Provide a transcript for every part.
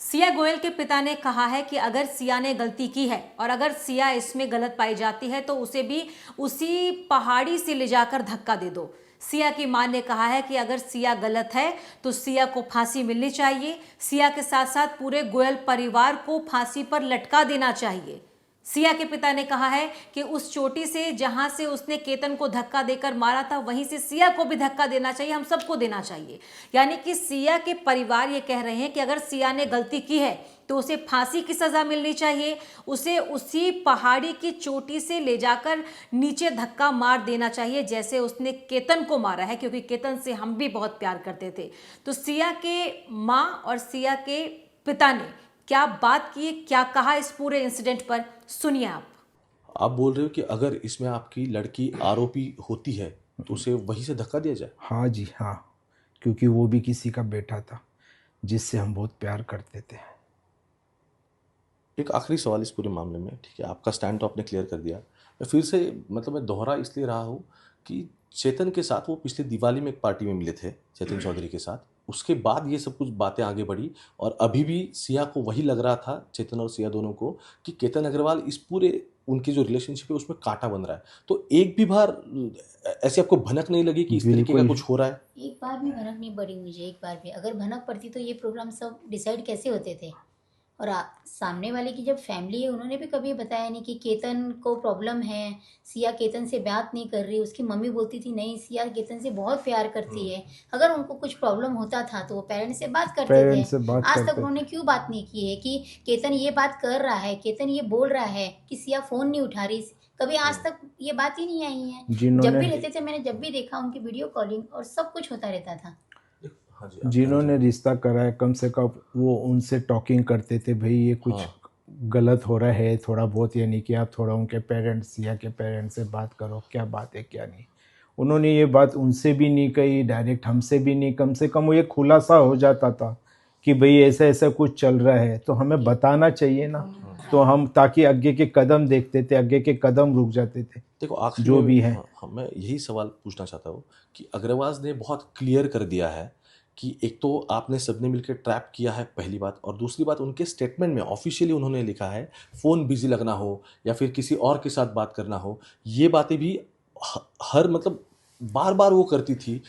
सिया गोयल के पिता ने कहा है कि अगर सिया ने गलती की है और अगर सिया इसमें गलत पाई जाती है तो उसे भी उसी पहाड़ी से ले जाकर धक्का दे दो। सिया की मां ने कहा है कि अगर सिया गलत है तो सिया को फांसी मिलनी चाहिए। सिया के साथ साथ पूरे गोयल परिवार को फांसी पर लटका देना चाहिए। सिया के पिता ने कहा है कि उस चोटी से जहां से उसने केतन को धक्का देकर मारा था वहीं से सिया को भी धक्का देना चाहिए, हम सबको देना चाहिए। यानी कि सिया के परिवार ये कह रहे हैं कि अगर सिया ने गलती की है तो उसे फांसी की सजा मिलनी चाहिए, उसे उसी पहाड़ी की चोटी से ले जाकर नीचे धक्का मार देना चाहिए जैसे उसने केतन को मारा है, क्योंकि केतन से हम भी बहुत प्यार करते थे। तो सिया के माँ और सिया के पिता ने क्या बात की, क्या कहा इस पूरे इंसिडेंट पर, सुनिए आप बोल रहे हो कि अगर इसमें आपकी लड़की आरोपी होती है तो उसे वहीं से धक्का दिया जाए? हाँ जी हाँ, क्योंकि वो भी किसी का बेटा था जिससे हम बहुत प्यार करते थे। एक आखिरी सवाल इस पूरे मामले में, ठीक है, आपका स्टैंड तो आपने क्लियर कर दिया। मैं फिर से मैं दोहरा इसलिए रहा हूँ कि चेतन के साथ वो पिछले दिवाली में एक पार्टी में मिले थे, चेतन चौधरी के साथ। उसके बाद ये सब कुछ बातें आगे बढ़ी और अभी भी सिया को वही लग रहा था, चेतन और सिया दोनों को, कि केतन अग्रवाल इस पूरे उनकी जो रिलेशनशिप है उसमें कांटा बन रहा है। तो एक भी बार ऐसे आपको भनक नहीं लगी कि इस तरीके का कुछ हो रहा है? एक बार भी भनक नहीं पड़ी मुझे, एक बार भी। अगर भनक पड़ती तो ये प्रोग्राम सब डिसाइड कैसे होते थे? और सामने वाले की जब फैमिली है उन्होंने भी कभी बताया नहीं कि केतन को प्रॉब्लम है, सिया केतन से बात नहीं कर रही। उसकी मम्मी बोलती थी नहीं सिया केतन से बहुत प्यार करती है। अगर उनको कुछ प्रॉब्लम होता था तो वो पेरेंट्स से बात करते थे। आज तक उन्होंने क्यों बात नहीं की है कि केतन ये बात कर रहा है, केतन ये बोल रहा है कि सिया फ़ोन नहीं उठा रही? कभी आज तक ये बात ही नहीं आई है। जब भी रहते थे, मैंने जब भी देखा उनकी वीडियो कॉलिंग और सब कुछ होता रहता था। जिन्होंने रिश्ता कराया कम से कम वो उनसे टॉकिंग करते थे, भाई ये कुछ गलत हो रहा है थोड़ा बहुत, यानी कि आप थोड़ा उनके पेरेंट्स या के पेरेंट्स से बात करो, क्या बात है क्या नहीं। उन्होंने ये बात उनसे भी नहीं कही, डायरेक्ट हमसे भी नहीं। कम से कम वो ये खुलासा हो जाता था कि भाई ऐसा ऐसा कुछ चल रहा है तो हमें बताना चाहिए ना, तो हम ताकि आगे के कदम देखते थे, आगे के कदम रुक जाते थे। देखो आखिर जो भी है, मैं यही सवाल पूछना चाहता हूँ कि अग्रवाल ने बहुत क्लियर कर दिया है कि एक तो आपने सबने मिलकर ट्रैप किया है, पहली बात, और दूसरी बात उनके स्टेटमेंट में ऑफिशियली उन्होंने लिखा है फ़ोन बिजी लगना हो या फिर किसी और के साथ बात करना हो, ये बातें भी हर बार बार वो करती थी।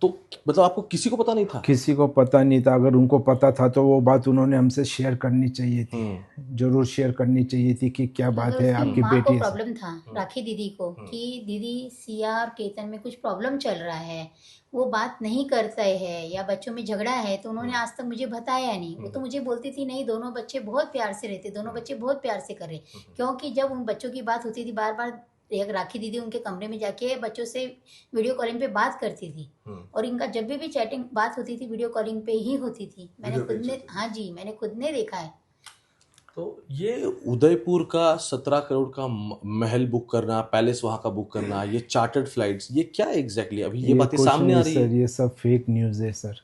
तो आपको किसी को पता नहीं था? किसी को पता नहीं था। अगर उनको पता था तो वो बात उन्होंने हमसे शेयर करनी चाहिए थी, जरूर शेयर करनी चाहिए थी कि क्या बात है आपकी माँ बेटी को प्रॉब्लम था, राखी दीदी को, कि दीदी सिया और केतन में कुछ प्रॉब्लम चल रहा है, वो बात नहीं करता है या बच्चों में झगड़ा है, तो उन्होंने आज तक मुझे बताया नहीं। वो तो मुझे बोलती थी नहीं दोनों बच्चे बहुत प्यार से रहते, दोनों बच्चे बहुत प्यार से कर रहे। क्योंकि जब उन बच्चों की बात होती थी बार बार एक राखी दीदी उनके कमरे में जाके बच्चों से वीडियो कॉलिंग पे बात करती थी। और इनका जब भी चैटिंग बात होती थी वीडियो कॉलिंग पे ही होती थी। मैंने खुद ने, हाँ जी, मैंने खुद ने देखा है। तो ये उदयपुर का 17 करोड़ का महल बुक करना, पैलेस वहाँ का बुक करना, ये चार्टर्ड फ्लाइट्स, ये क्या एग्जैक्टली अभी ये बातें सामने आ रही है? सर ये सब फेक न्यूज़ है सर।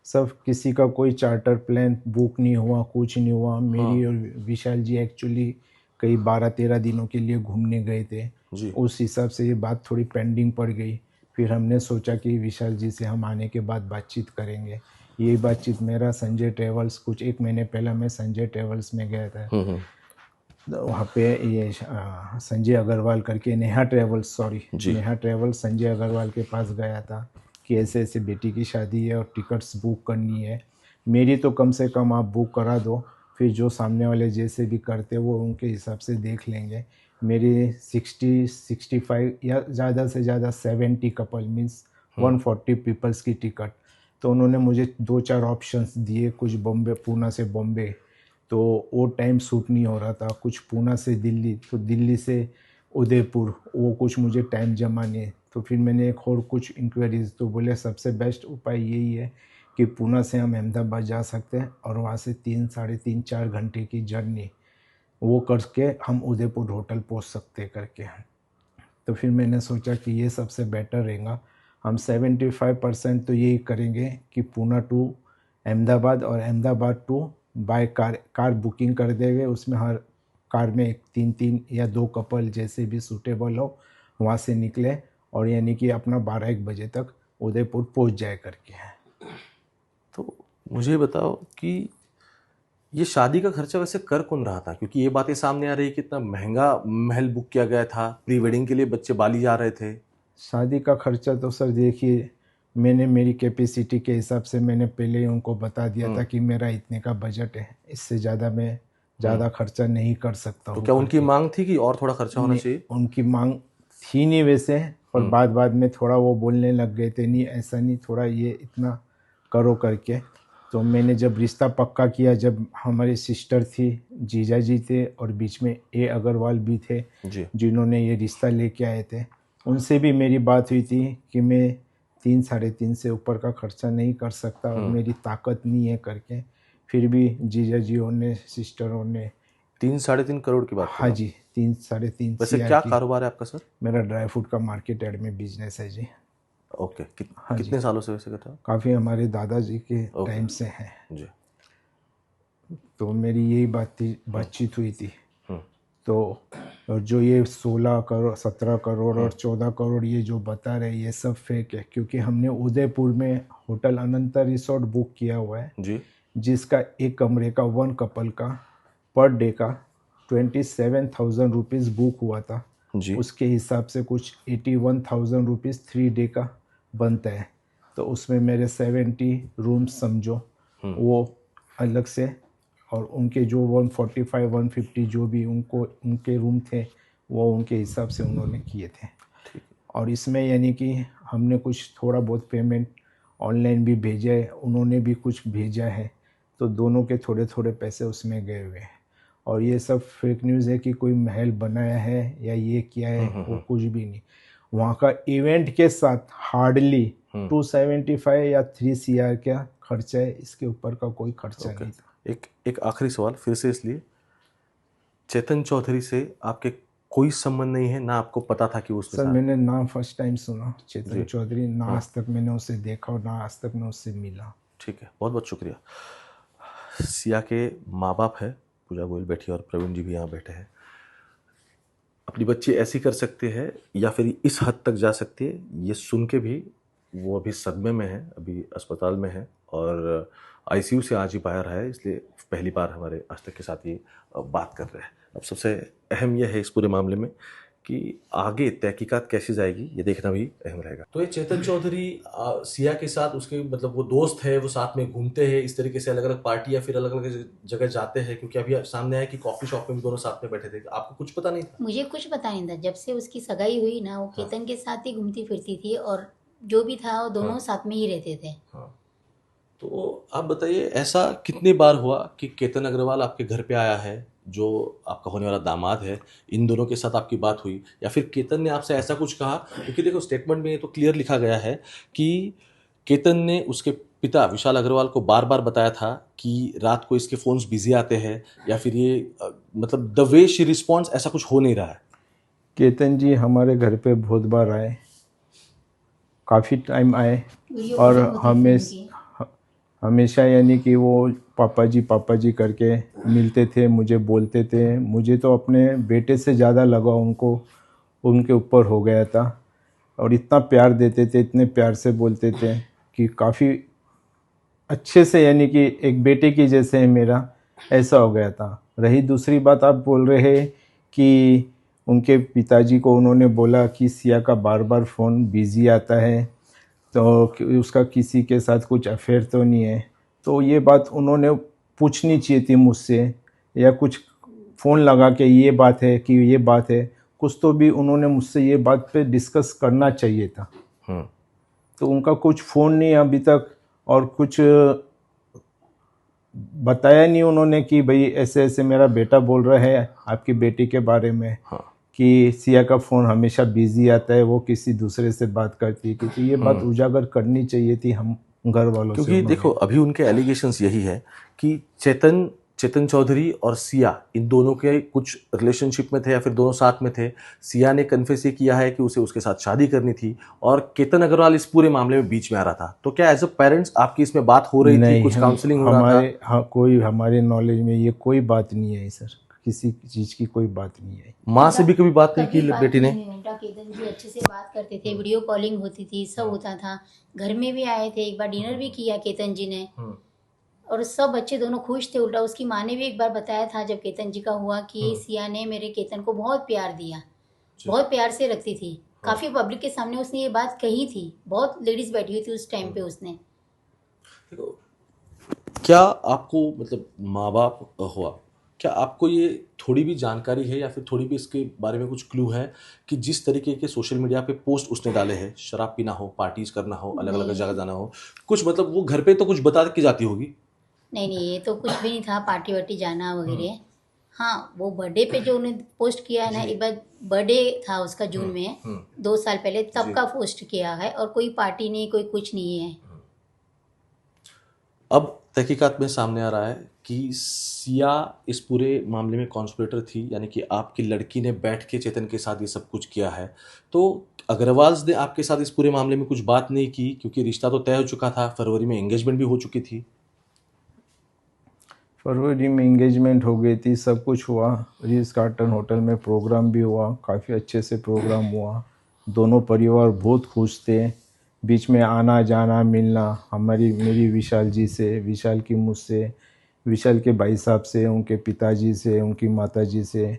सब किसी का कोई चार्टर प्लान बुक नहीं हुआ, कुछ नहीं हुआ। मेरी और विशाल जी एक्चुअली कई 12-13 दिनों के लिए घूमने गए थे, उस हिसाब से ये बात थोड़ी पेंडिंग पड़ गई। फिर हमने सोचा कि विशाल जी से हम आने के बाद बातचीत करेंगे। ये बातचीत मेरा संजय ट्रेवल्स, कुछ 1 महीने पहले मैं संजय ट्रेवल्स में गया था, वहाँ पे ये संजय अग्रवाल करके, Neha travels, sorry Neha travels, Sanjay Agarwal के पास गया था कि ऐसे ऐसे बेटी की शादी है और टिकट्स बुक करनी है। मेरी तो कम से कम आप बुक करा दो, फिर जो सामने वाले जैसे भी करते वो उनके हिसाब से देख लेंगे। मेरी 60-65 या ज़्यादा से ज़्यादा 70 कपल मीन्स 140 पीपल्स की टिकट। तो उन्होंने मुझे 2-4 ऑप्शंस दिए, कुछ बॉम्बे, पूना से बॉम्बे, तो वो टाइम सूट नहीं हो रहा था। कुछ पूना से दिल्ली, तो दिल्ली से उदयपुर, वो कुछ मुझे टाइम जमा नहीं। तो फिर मैंने एक और कुछ इंक्वायरीज, तो बोले सबसे बेस्ट उपाय यही है कि पूना से हम अहमदाबाद जा सकते हैं और वहाँ से 3-3.5-4 घंटे की जर्नी वो करके हम उदयपुर होटल पहुँच सकते करके। तो फिर मैंने सोचा कि ये सबसे बेटर रहेगा। हम 75% तो यही करेंगे कि पूना टू अहमदाबाद और Ahmedabad to by car booking कर देंगे। उसमें हर कार में 3-3 या 2 कपल जैसे भी सूटेबल हो वहाँ से निकले, और यानी कि अपना 12-1 बजे तक उदयपुर पहुँच जाए करके। तो मुझे बताओ कि ये शादी का खर्चा वैसे कर कौन रहा था, क्योंकि ये बातें सामने आ रही है कि इतना महंगा महल बुक किया गया था, प्री वेडिंग के लिए बच्चे बाली जा रहे थे। शादी का खर्चा तो सर देखिए, मैंने मेरी कैपेसिटी के हिसाब से मैंने पहले ही उनको बता दिया था कि मेरा इतने का बजट है, इससे ज़्यादा मैं ज़्यादा खर्चा नहीं कर सकता तो हूँ। क्या उनकी मांग थी कि और थोड़ा खर्चा होना चाहिए? उनकी मांग थी नहीं वैसे, पर बाद में थोड़ा वो बोलने लग गए थे, नहीं ऐसा नहीं, थोड़ा ये इतना करो करके। तो मैंने जब रिश्ता पक्का किया, जब हमारी सिस्टर थी, जीजा जी थे और बीच में ए अग्रवाल भी थे जी। जिन्होंने ये रिश्ता लेके आए थे, उनसे भी मेरी बात हुई थी कि मैं 3-3.5 से ऊपर का खर्चा नहीं कर सकता और मेरी ताकत नहीं है करके। फिर भी जीजा जियों ने, सिस्टरों ने 3-3.5 करोड़ की बात कर हाँ रहा हूँ। जी 3-3.5 वैसे CR क्या की। कारोबार है आपका सर? मेरा ड्राई फ्रूट का मार्केट यार्ड में बिजनेस है जी। ओके। हाँ जी। कितने सालों से वैसे करते हो? काफ़ी हमारे दादाजी के ओके। टाइम से है। जी। तो मेरी यही बातचीत हुई थी। हम्म। तो और जो ये 16 करोड़ 17 करोड़ और 14 करोड़ ये जो बता रहे ये सब फेक है, क्योंकि हमने उदयपुर में होटल अनंता रिसोर्ट बुक किया हुआ है जी। जिसका एक कमरे का 1 कपल का पर डे का 27,000 रुपीज़ बुक हुआ था। जी। उसके हिसाब से कुछ 81,000 रुपीज़ 3 डे का बनता है। तो उसमें मेरे 70 रूम्स समझो वो अलग से, और उनके जो 145-150 जो भी उनके रूम थे वो उनके हिसाब से उन्होंने किए थे। और इसमें यानी कि हमने कुछ थोड़ा बहुत पेमेंट ऑनलाइन भी भेजा है, उन्होंने भी कुछ भेजा है, तो दोनों के थोड़े थोड़े पैसे उसमें गए हुए हैं। और ये सब फेक न्यूज़ है कि कोई महल बनाया है या ये किया है, वो कुछ भी नहीं। वहाँ का इवेंट के साथ हार्डली 275 या 3 CR का खर्चा है, इसके ऊपर का कोई खर्चा नहीं था। एक आखिरी सवाल फिर से, इसलिए चेतन चौधरी से आपके कोई संबंध नहीं है, ना आपको पता था कि उसके सर साथ? मैंने नाम फर्स्ट टाइम सुना चेतन चौधरी, ना आज तक मैंने उससे देखा और ना आज तक मैं उससे मिला। ठीक है, बहुत बहुत शुक्रिया। सिया के माँ बाप है, पूजा गोयल बैठी और प्रवीण जी भी यहाँ बैठे हैं। अपनी बच्ची ऐसी कर सकते हैं या फिर इस हद तक जा सकती है, ये सुन के भी वो अभी सदमे में है, अभी अस्पताल में है और ICU से आज ही बाहर है, इसलिए पहली बार हमारे आज तक के साथ ये बात कर रहे हैं। अब सबसे अहम यह है इस पूरे मामले में कि आगे तहकीकात कैसी जाएगी, ये देखना भी अहम रहेगा। तो ये चेतन चौधरी सिया के साथ, उसके मतलब वो दोस्त है, वो साथ में घूमते हैं, इस तरीके से अलग अलग पार्टी या फिर अलग अलग जगह जाते हैं, क्योंकि अभी सामने आया कि कॉफी शॉप में भी दोनों साथ में बैठे थे। आपको कुछ पता नहीं था? मुझे कुछ पता नहीं था। जब से उसकी सगाई हुई ना, वो केतन के साथ ही घूमती फिरती थी और जो भी था वो दोनों साथ में ही रहते थे। हाँ। तो आप बताइए, ऐसा कितनी बार हुआ कि केतन अग्रवाल आपके घर पे आया है, जो आपका होने वाला दामाद है, इन दोनों के साथ आपकी बात हुई, या फिर केतन ने आपसे ऐसा कुछ कहा? क्योंकि देखो स्टेटमेंट में ये तो क्लियर लिखा गया है कि केतन ने उसके पिता विशाल अग्रवाल को बार बार बताया था कि रात को इसके फोन्स बिजी आते हैं, या फिर ये मतलब द वे शी रिस्पॉन्ड्स, ऐसा कुछ हो नहीं रहा है। केतन जी हमारे घर पे बहुत बार आए, काफ़ी टाइम आए, और हमेशा यानी कि वो पापा जी करके मिलते थे, मुझे बोलते थे। मुझे तो अपने बेटे से ज़्यादा लगा उनके ऊपर हो गया था, और इतना प्यार देते थे, इतने प्यार से बोलते थे कि काफ़ी अच्छे से, यानी कि एक बेटे की जैसे है मेरा, ऐसा हो गया था। रही दूसरी बात, आप बोल रहे हैं कि उनके पिताजी को उन्होंने बोला कि सिया का बार बार फ़ोन बिज़ी आता है, तो उसका किसी के साथ कुछ अफेयर तो नहीं है। तो ये बात उन्होंने पूछनी चाहिए थी मुझसे, या कुछ फ़ोन लगा के ये बात है कि ये बात है, कुछ तो भी उन्होंने मुझसे ये बात पे डिस्कस करना चाहिए था। तो उनका कुछ फ़ोन नहीं अभी तक, और कुछ बताया नहीं उन्होंने कि भाई ऐसे ऐसे मेरा बेटा बोल रहा है आपकी बेटी के बारे में, कि सिया का फ़ोन हमेशा बिजी आता है, वो किसी दूसरे से बात करती है, क्योंकि ये बात उजागर करनी चाहिए थी हम घर वालों से। क्योंकि देखो अभी उनके एलिगेशंस यही है कि चेतन चौधरी और सिया, इन दोनों के कुछ रिलेशनशिप में थे या फिर दोनों साथ में थे। सिया ने कन्फेस ये किया है कि उसे उसके साथ शादी करनी थी, और केतन अग्रवाल इस पूरे मामले में बीच में आ रहा था। तो क्या एज अ पेरेंट्स आपकी इसमें बात हो रही थी, कुछ काउंसलिंग हो रहा था? कोई हमारे नॉलेज में ये कोई बात नहीं है सर, किसी चीज़ की कोई बात नहीं है। माँ से भी कभी बात नहीं की बेटी ने? केतन जी अच्छे से बात करते थे, वीडियो कॉलिंग होती थी, सब होता था। घर में भी आए थे, एक बार डिनर भी किया केतन जी ने, और सब बच्चे दोनों खुश थे। उल्टा उसकी माँ ने भी एक बार बताया था जब केतन जी का हुआ कि सिया ने मेरे केतन को बहुत प्यार दिया, बहुत प्यार से रखती थी। काफ़ी पब्लिक के सामने उसने ये बात कही थी, बहुत लेडीज़ बैठी हुई थी उस टाइम पे। उसने देखो, क्या आपको मतलब माँ बाप हुआ, क्या आपको ये थोड़ी भी जानकारी है या फिर थोड़ी भी इसके बारे में कुछ क्लू है कि जिस तरीके के सोशल मीडिया पे पोस्ट उसने डाले हैं, शराब पीना हो, पार्टीज करना हो, अलग अलग नहीं जगह जाना हो, कुछ मतलब वो घर पे तो कुछ बता के जाती होगी? नहीं, ये तो कुछ भी नहीं था पार्टी वार्टी जाना वगैरह। हाँ, वो बर्थडे पे जो उन्होंने पोस्ट किया है ना, एक बार बर्थडे था उसका जून में 2 साल पहले, तब का पोस्ट किया है। और कोई पार्टी नहीं, कोई कुछ नहीं है। अब तहकीकात में सामने आ रहा है कि सिया इस पूरे मामले में कॉन्स्पिरेटर थी, यानी कि आपकी लड़की ने बैठ के चेतन के साथ ये सब कुछ किया है। तो अग्रवाल्स ने आपके साथ इस पूरे मामले में कुछ बात नहीं की, क्योंकि रिश्ता तो तय हो चुका था, फरवरी में एंगेजमेंट भी हो चुकी थी। फरवरी में इंगेजमेंट हो गई थी, सब कुछ हुआ। रीज कार्टन होटल में प्रोग्राम भी हुआ, काफ़ी अच्छे से प्रोग्राम हुआ। दोनों परिवार बहुत खुश थे। बीच में आना जाना मिलना मेरी विशाल जी से, विशाल की मुझसे, विशाल के भाई साहब से, उनके पिताजी से, उनकी माताजी से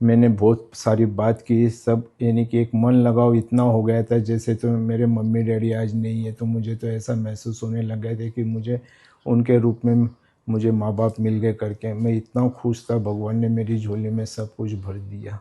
मैंने बहुत सारी बात की। सब यानी कि एक मन लगाव इतना हो गया था जैसे तो मेरे मम्मी डैडी आज नहीं है। तो मुझे तो ऐसा महसूस होने लग गया था कि मुझे उनके रूप में मुझे माँ बाप मिल गए करके। मैं इतना खुश था, भगवान ने मेरी झोली में सब कुछ भर दिया।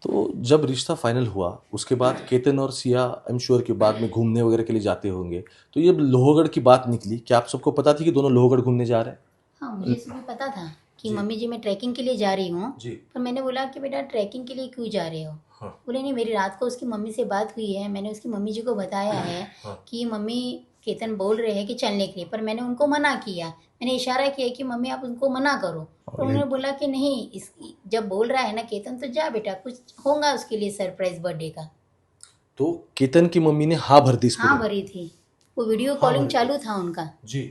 तो जब रिश्ता फाइनल हुआ उसके बाद केतन और सिया आई एम श्योर कि बाद में घूमने वगैरह के लिए जाते होंगे, तो ये लोहगढ़ की बात निकली, क्या आप सबको पता थी कि दोनों लोहगढ़ घूमने जा रहे हैं? हाँ, मुझे सुबह पता था कि मम्मी जी मैं ट्रैकिंग के लिए जा रही हूँ। जी। पर मैंने बोला कि बेटा ट्रैकिंग के लिए क्यों जा रहे हो? बोले नहीं, मेरी रात को उसकी मम्मी से बात हुई है, मैंने उसकी मम्मी जी को बताया है कि मम्मी केतन बोल रहे हैं कि चलने के लिए। पर मैंने उनको मना किया, मैंने इशारा किया कि मम्मी आप उनको मना करो। और उन्होंने बोला कि नहीं, इस जब बोल रहा है ना केतन तो जा बेटा, कुछ होगा उसके लिए सरप्राइज बर्थडे का। तो केतन की मम्मी ने हाँ भर दी इस हाँ पूरे? भरी थी, वो वीडियो कॉलिंग चालू था उनका। जी।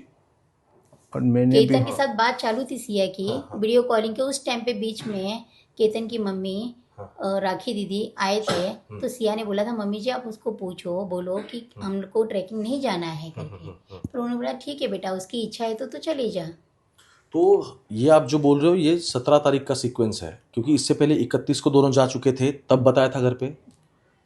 और मैंने भी केतन के साथ बात चालू थी सिया की वीडियो कॉलिंग के। उस टाइम पे बीच में केतन की मम्मी राखी दीदी आए थे। तो सिया ने बोला था मम्मी जी आप उसको पूछो, बोलो कि हमको ट्रैकिंग नहीं जाना है करके। तो उन्होंने बोला ठीक है बेटा, उसकी इच्छा है तो चले जा। तो ये आप जो बोल रहे हो ये 17 तारीख का सीक्वेंस है, क्योंकि इससे पहले 31 को दोनों जा चुके थे, तब बताया था घर पे?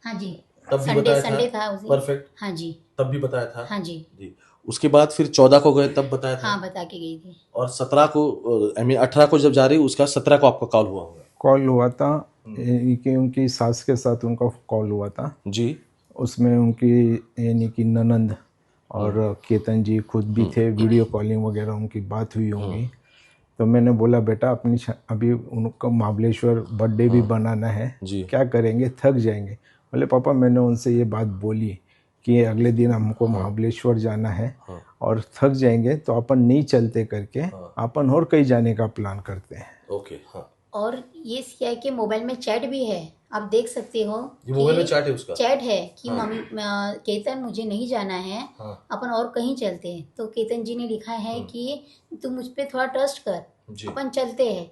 हाँ जी, तब भी संडे बताया संडे था उस दिन। परफेक्ट। हाँ जी, तब भी बताया था? हाँ जी, जी। उसके बाद फिर 14 को गए तब बताया था? हाँ बता के गई थी। और 17 को आई मीन 18 को जब जा रही उसका 17 को आपका कॉल हुआ होगा? कॉल हुआ था कि उनकी सास के साथ उनका कॉल हुआ था जी। उसमें उनकी यानी कि ननंद और केतन जी खुद भी थे। वीडियो कॉलिंग वगैरह उनकी बात हुई होंगी। तो मैंने बोला बेटा अपनी अभी उनको महाबलेश्वर बर्थडे भी बनाना है, जी। क्या करेंगे, थक जाएंगे। बोले पापा मैंने उनसे ये बात बोली कि अगले दिन हमको महाबलेश्वर जाना है और थक जाएंगे तो अपन नहीं चलते करके अपन और कहीं जाने का प्लान करते हैं। ओके। हाँ। और ये सिया के मोबाइल में चैट भी है, आप देख सकते हो। ये मोबाइल में चैट है उसका? चैट है कि केतन मुझे नहीं जाना है, अपन और कहीं चलते हैं। तो केतन जी ने लिखा है कि तू मुझ पे थोड़ा ट्रस्ट कर, अपन चलते हैं।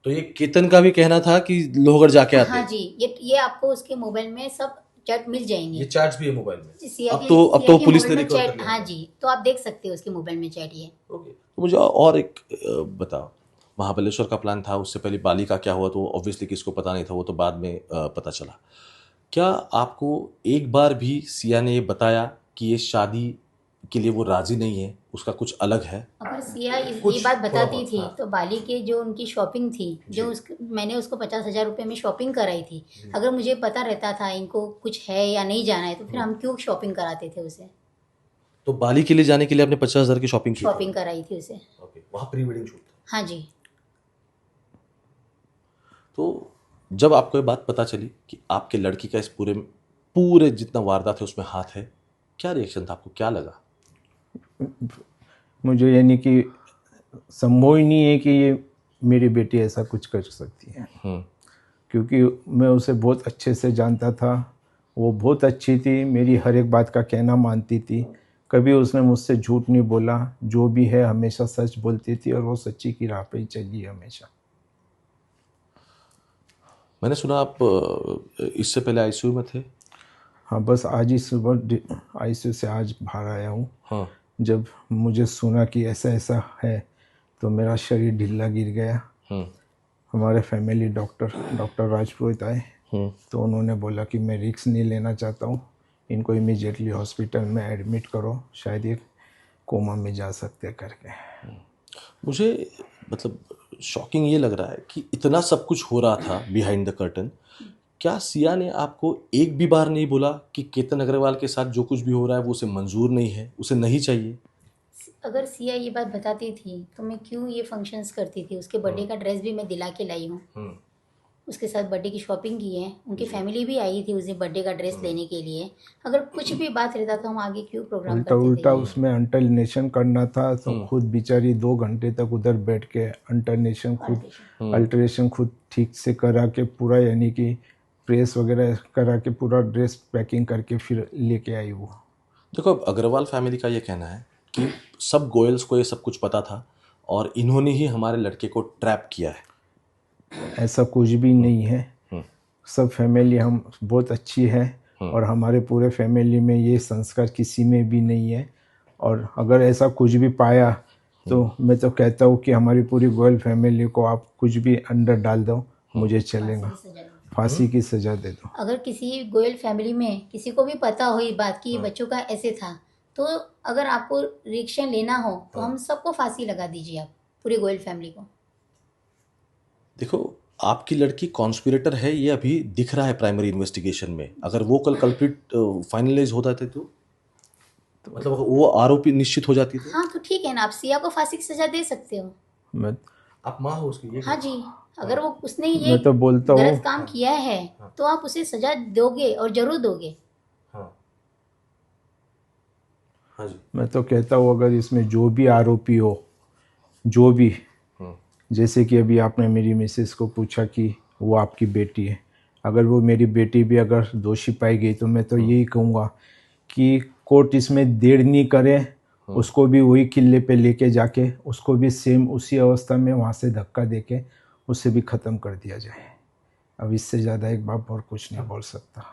तो ये केतन का भी कहना था कि लोहगढ़ जाके आते? हाँ जी, ये आपको उसके मोबाइल में सब चैट मिल जाएंगे। ये चैट्स भी है मोबाइल में? सिया अब तो पुलिस ने रिकॉर्ड कर चैट, लिया। हाँ जी, तो आप देख सकते हो उसके मोबाइल में चैट ये। ओके। तो मुझे और एक बताओ, महाबलेश्वर का प्लान था, उससे पहले बाली का क्या हुआ तो ऑब्वियसली किसको पता नहीं था, वो तो बाद में पता चला। क्या आपको एक बार भी सिया ने ये बताया कि ये शादी के लिए वो राजी नहीं है, उसका कुछ अलग है? अगर सिया ये बात बताती थी तो बाली के जो उनकी शॉपिंग थी, जो मैंने उसको 50,000 रुपये में शॉपिंग कराई थी, अगर मुझे पता रहता था इनको कुछ है या नहीं जाना है तो फिर हम क्यों शॉपिंग कराते थे उसे। तो बाली के लिए जाने के लिए आपने 50,000 की शॉपिंग कराई थी उसे। ओके। वहाँ प्री वेडिंग शूट था? हाँ जी। तो जब आपको ये बात पता चली कि आपके लड़की का इस पूरे जितना वारदात है उसमें हाथ है, क्या रिएक्शन था आपको, क्या लगा? मुझे यानी कि संभव ही नहीं है कि ये मेरी बेटी ऐसा कुछ कर सकती है, क्योंकि मैं उसे बहुत अच्छे से जानता था। वो बहुत अच्छी थी, मेरी हर एक बात का कहना मानती थी, कभी उसने मुझसे झूठ नहीं बोला। जो भी है हमेशा सच बोलती थी और वो सच्ची की राह पे ही चली हमेशा। मैंने सुना आप इससे पहले आईसीयू में थे? हाँ, बस आज ही सुबह आईसीयू से आज बाहर आया हूँ। हाँ। जब मुझे सुना कि ऐसा ऐसा है तो मेरा शरीर ढीला गिर गया। हमारे फैमिली डॉक्टर राजपुरोहित आए तो उन्होंने बोला कि मैं रिस्क नहीं लेना चाहता हूँ, इनको इमीडिएटली हॉस्पिटल में एडमिट करो, शायद ये कोमा में जा सकते करके। मुझे मतलब शॉकिंग ये लग रहा है कि इतना सब कुछ हो रहा था बिहाइंड द कर्टन, क्या सिया ने आपको एक भी बार नहीं बोला कि केतन अग्रवाल के साथ जो कुछ भी हो रहा है वो उसे मंजूर नहीं है, उसे नहीं चाहिए? अगर सिया ये बात बताती थी तो मैं क्यों ये फंक्शंस करती थी। उसके बर्थडे का ड्रेस भी मैं दिला के लाई हूँ, उसके साथ बर्थडे की शॉपिंग की है, उनकी फैमिली भी आई थी उसे बर्थडे का ड्रेस लेने के लिए। अगर कुछ भी बात रहता तो हम आगे क्यों प्रोग्राम उल्टा करते उल्टा थे। उसमें अल्टरनेशन करना था तो खुद बेचारी 2 घंटे तक उधर बैठ के अल्टरेशन खुद ठीक से करा के पूरा, यानी कि प्रेस वगैरह करा के पूरा ड्रेस पैकिंग करके फिर लेके आई वो। देखो, अब अग्रवाल फैमिली का ये कहना है कि सब गोयल्स को ये सब कुछ पता था और इन्होंने ही हमारे लड़के को ट्रैप किया है। ऐसा कुछ भी नहीं है, सब फैमिली हम बहुत अच्छी है और हमारे पूरे फैमिली में ये संस्कार किसी में भी नहीं है। और अगर ऐसा कुछ भी पाया तो मैं तो कहता हूँ कि हमारी पूरी गोयल फैमिली को आप कुछ भी अंदर डाल दो, मुझे चलेगा, फांसी की सजा दे दो। अगर किसी गोयल फैमिली में किसी को भी पता हो ये बात कि ये बच्चों का ऐसे था, तो अगर आपको रिएक्शन लेना हो तो हम सबको फांसी लगा दीजिए, आप पूरी गोयल फैमिली को। देखो, आपकी लड़की कॉन्स्पिरेटर है, ये अभी दिख रहा है प्राइमरी इन्वेस्टिगेशन में। अगर वो कल कल्प्रिट फाइनलाइज होता था तो मतलब वो आरोपी निश्चित हो जाती थी। हाँ तो ठीक है ना, आप सिया को फांसी की सजा दे सकते हो। मैं आप माँ हो उसकी, ये हाँ जी, अगर वो उसने ये मैं तो बोलता हूँ गलत काम किया है तो आप उसे सजा दोगे और जरूर दोगे। हाँ हाँ जी, मैं तो कहता हूँ अगर इसमें जो भी आरोपी हो, जो भी, जैसे कि अभी आपने मेरी मिसेस को पूछा कि वो आपकी बेटी है, अगर वो मेरी बेटी भी अगर दोषी पाई गई तो मैं तो यही कहूँगा कि कोर्ट इसमें देर नहीं करे, उसको भी वही किले पे लेके जाके उसको भी सेम उसी अवस्था में वहाँ से धक्का देके उसे भी ख़त्म कर दिया जाए। अब इससे ज़्यादा एक बाप और कुछ नहीं बोल सकता।